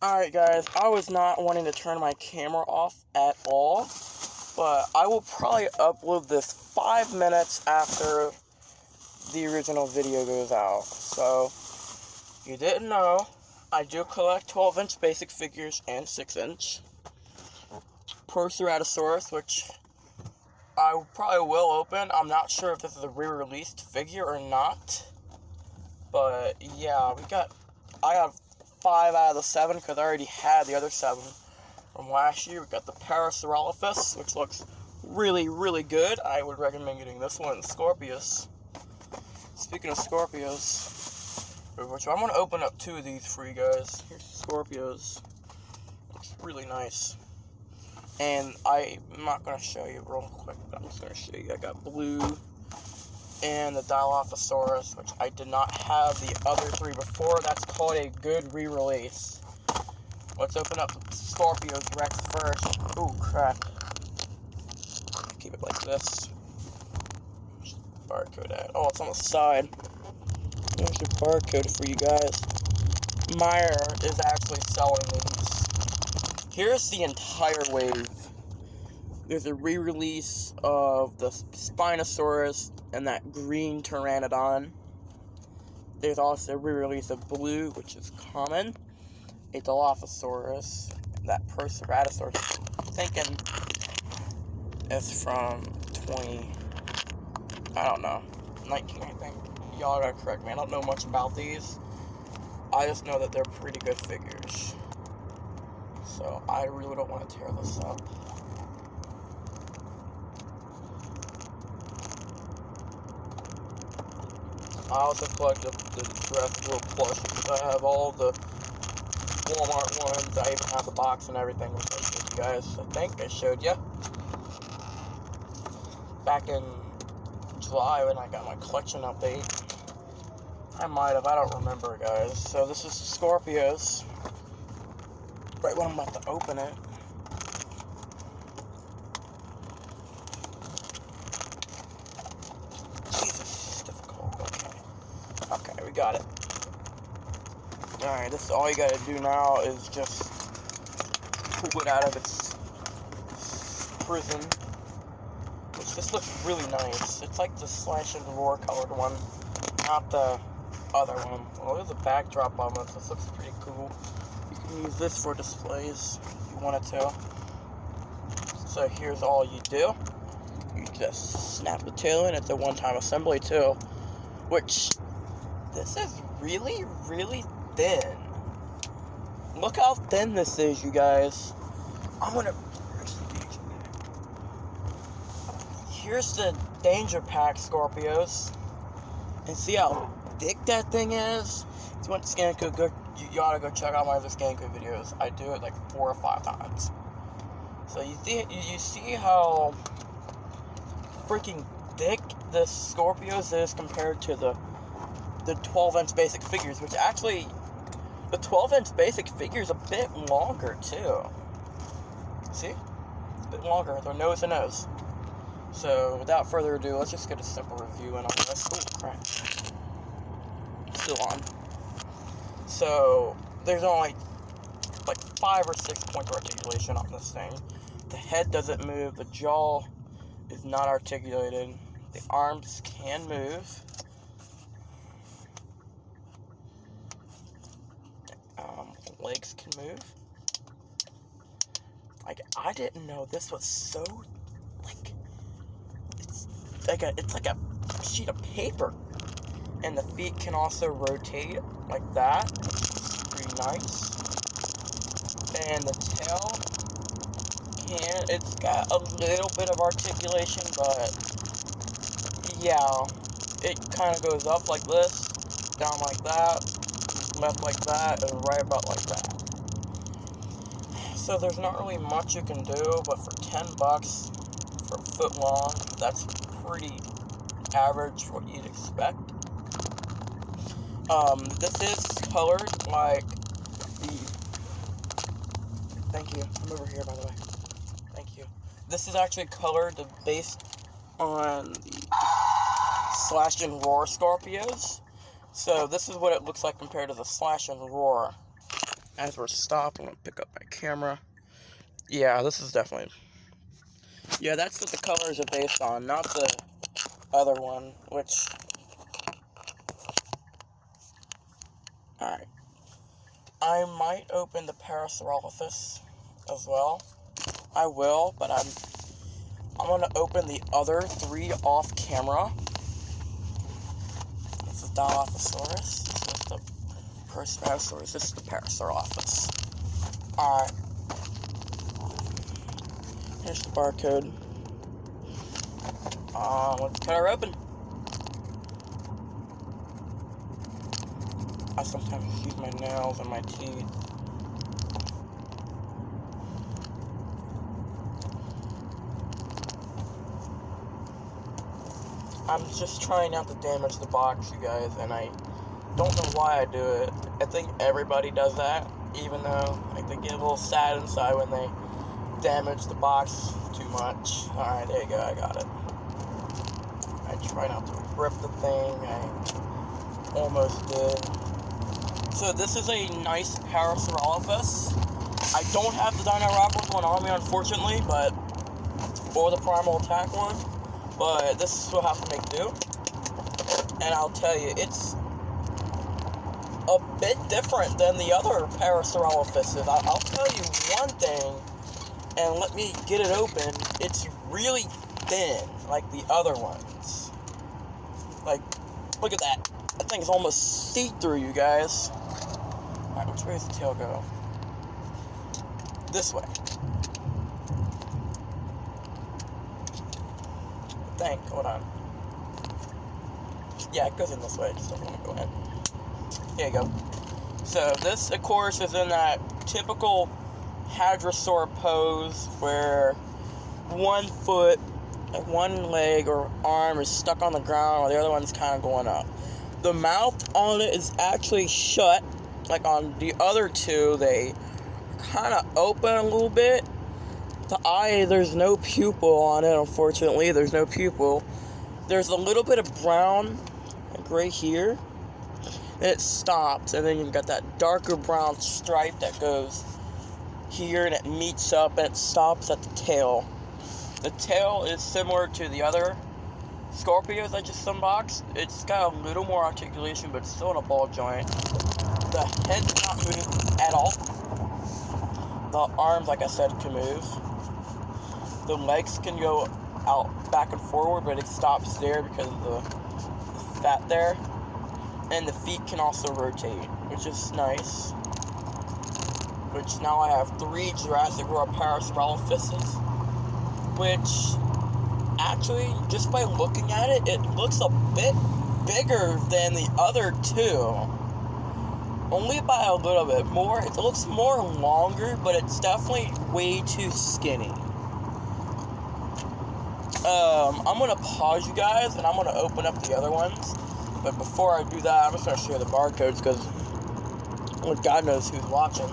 Alright guys, I was not wanting to turn my camera off at all, but I will probably upload this 5 minutes after the original video goes out. So, you didn't know, I do collect 12-inch basic figures and 6-inch. Proceratosaurus, which I probably will open. I'm not sure if this is a re-released figure or not. But yeah, I have 5 out of the 7 because I already had the other 7 from last year. We got the Parasaurolophus, which looks really, really good. I would recommend getting this one, Scorpius. Speaking of Scorpios, which I'm going to open up 2 of these for you guys. Here's Scorpios. Looks really nice. And I'm not going to show you real quick, but I'm just going to show you. I got blue and the Dilophosaurus, which I did not have the other 3 before. That's called a good re-release. Let's open up the Scorpios Rex first. Ooh, crap. Keep it like this. Where's the barcode at? Oh, it's on the side. There's the barcode for you guys. Meyer is actually selling these. Here's the entire wave. There's a re-release of the Spinosaurus and that green Pteranodon. There's also a re-release of blue, which is common. A Dilophosaurus, that Proceratosaurus, I'm thinking is from 19, I think. Y'all gotta correct me. I don't know much about these. I just know that they're pretty good figures. So I really don't want to tear this up. I also collect the dress little plushies. I have all the Walmart ones. I even have the box and everything, which I showed you guys. I think I showed you back in July when I got my collection update. I might have. I don't remember, guys. So this is Scorpios. Right when I'm about to open it. Okay, we got it. Alright, this is all you gotta do now is just pull it out of its prison. Which this looks really nice. It's like the Slash and Roar colored one, not the other one. Well, there's a backdrop on this. This looks pretty cool. You can use this for displays if you wanted to. So here's all you do. You just snap the tail in. It's a one-time assembly too, which this is really, really thin. Look how thin this is, you guys. Here's the Danger Pack Scorpios. And see how thick that thing is? If you want to scan code, you ought to go check out my other scan code videos. I do it like 4 or 5 times. So you see how freaking thick the Scorpios is compared to the 12-inch basic figures, which actually, the 12-inch basic figure is a bit longer, too. See? It's a bit longer. They're nose to nose. So, without further ado, let's just get a simple review in on this. Oh, crap. It's still on. So, there's only, like, 5 or 6 points of articulation on this thing. The head doesn't move. The jaw is not articulated. The arms can move. Legs can move. Like, I didn't know this was so, like, it's like a sheet of paper. And the feet can also rotate like that. It's pretty nice. And the tail it's got a little bit of articulation, but yeah, it kind of goes up like this, down like that, left like that, and right about like that. So there's not really much you can do, but for $10 for a foot long, that's pretty average for what you'd expect. This is colored like the... Thank you. I'm over here, by the way. Thank you. This is actually colored based on the Slash and Roar Scorpios. So this is what it looks like compared to the Slash and Roar. as we're stopped, I'm gonna pick up my camera. Yeah, this is definitely. Yeah, that's what the colors are based on, not the other one, which. Alright. I might open the Parasaurolophus as well. I will, but I'm gonna open the other 3 off camera. This is Dilophosaurus. This is the Parasaurolophus. This is the Parasaurolophus. Alright. Here's the barcode. Let's cut her open. I sometimes use my nails and my teeth. I'm just trying not to damage the box, you guys, and I don't know why I do it. I think everybody does that, even though like they get a little sad inside when they damage the box too much. Alright, there you go, I got it. I try not to rip the thing, I almost did. So this is a nice Parasaurolophus. I don't have the Dino Raptor one on me, unfortunately, or the Primal Attack one, but this will have to make do. And I'll tell you, it's a bit different than the other Parasaurolophuses. I'll tell you one thing, and let me get it open. It's really thin, like the other ones. Like, look at that. That thing's almost see-through, you guys. Alright, which way does the tail go? This way. Hold on. Yeah, it goes in this way. I just don't want to go in. There you go. So this, of course, is in that typical hadrosaur pose where one foot, one leg or arm is stuck on the ground while the other one's kind of going up. The mouth on it is actually shut. Like on the other 2, they kind of open a little bit. The eye, there's no pupil on it, unfortunately. There's no pupil. There's a little bit of brown, like right here. And it stops, and then you've got that darker brown stripe that goes here, and it meets up, and it stops at the tail. The tail is similar to the other Scorpios I just unboxed. It's got a little more articulation, but it's still in a ball joint. The head does not move at all. The arms, like I said, can move. The legs can go out back and forward, but it stops there because of the fat there. And the feet can also rotate, which is nice. Which now I have 3 Jurassic World Parasaurolophuses, which actually, just by looking at it, it looks a bit bigger than the other 2. Only by a little bit more. It looks more longer, but it's definitely way too skinny. I'm going to pause you guys, and I'm going to open up the other ones. But before I do that, I'm just going to show you the barcodes, because well, God knows who's watching.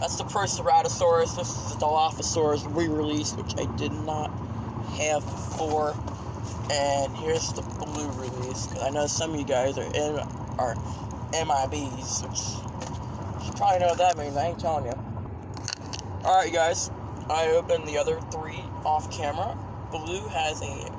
That's the Parasaurolophus. This is the Dilophosaurus re-release, which I did not have before. And here's the blue release, because I know some of you guys are MIBs, which you should probably know what that means. I ain't telling you. Alright, you guys. I opened the other 3 off camera. Blue has a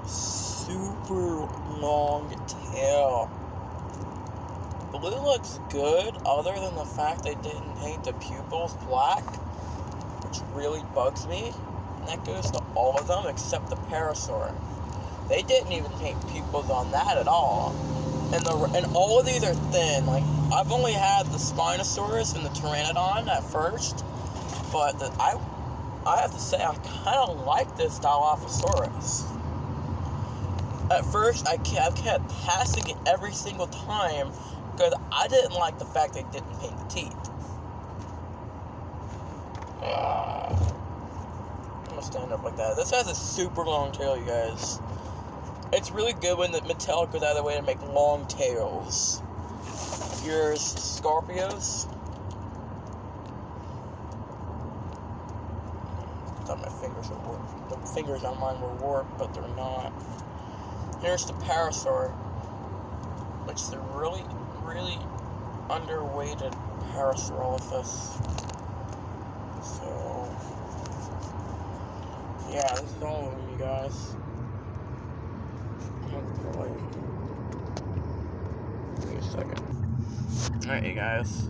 super long tail. Blue looks good, other than the fact they didn't paint the pupils black, which really bugs me. And that goes to all of them except the Parasaur. They didn't even paint pupils on that at all. And all of these are thin. Like, I've only had the Spinosaurus and the Pteranodon at first, but I have to say I kind of like this Dilophosaurus. At first, I kept passing it every single time because I didn't like the fact they didn't paint the teeth. I'm gonna stand up like that. This has a super long tail, you guys. It's really good when the Mattel goes out of their way to make long tails. Here's Scorpios. I thought my fingers were warped. The fingers on mine were warped, but they're not. Here's the Parasaur, which they're really, really underweighted Parasaurolophus. So, yeah, this is all of them, you guys. Give me a second. Alright, you guys.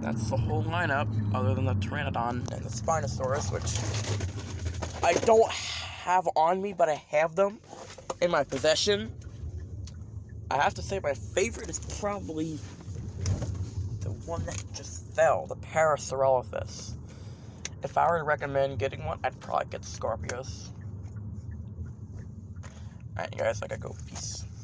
That's the whole lineup, other than the Pteranodon and the Spinosaurus, which I don't have on me, but I have them in my possession. I have to say my favorite is probably the one that just fell, the Parasaurolophus. If I were to recommend getting one, I'd probably get the Scorpios. Alright, you guys, I gotta go. Peace.